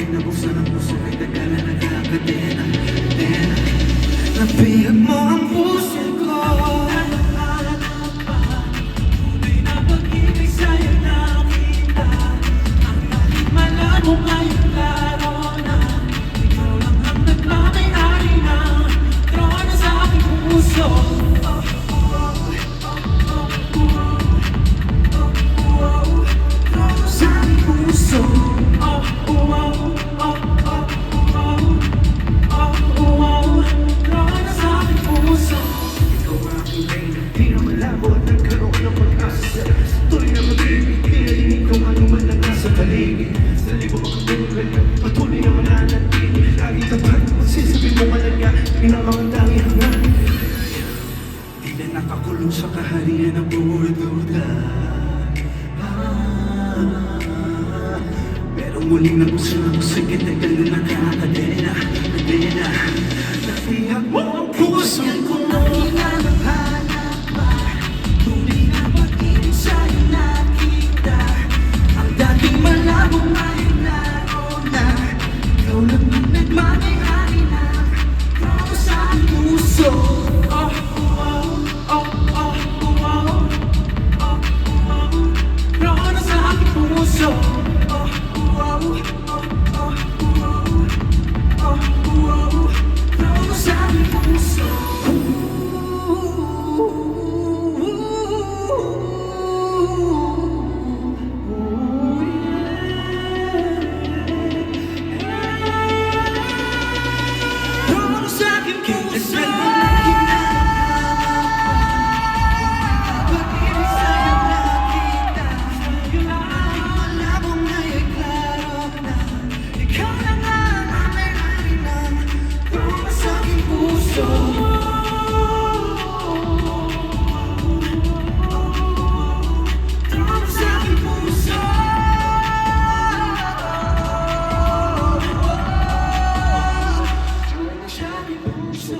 muling nabuksan ang puso ay tagalan nagkakadena. Napihag mo ang puso ko. Tunay na pag-ibig sa'yo nakita. Ang naging malabo ngayong klaro na. Ikaw lang ang nagmamayari ng trono sa aking puso. Patuloy na mananatili, lagi tapat, magsisabi mo malaga, pinamangandangin hanggang di na nakakulong sa kaharian ng duda. Pero muling nabuksan ang sakit na gano'n nakakadena. Napihag mo ang puso ko. Hinahanap pa, tunay na pag-ibig sa'yo nakita. Ang dating malabo ngayon naroon na. Ikaw lang ang nagmamayari na trono sa aking puso. Trono sa aking puso. Trono sa aking puso. Trono sa aking puso. Pag-ibig sa'yo nakita. Malabo ngayon'y klaro na. Ikaw lang ang may-ari ng trono sa aking puso. Trono sa aking puso. Trono sa aking puso.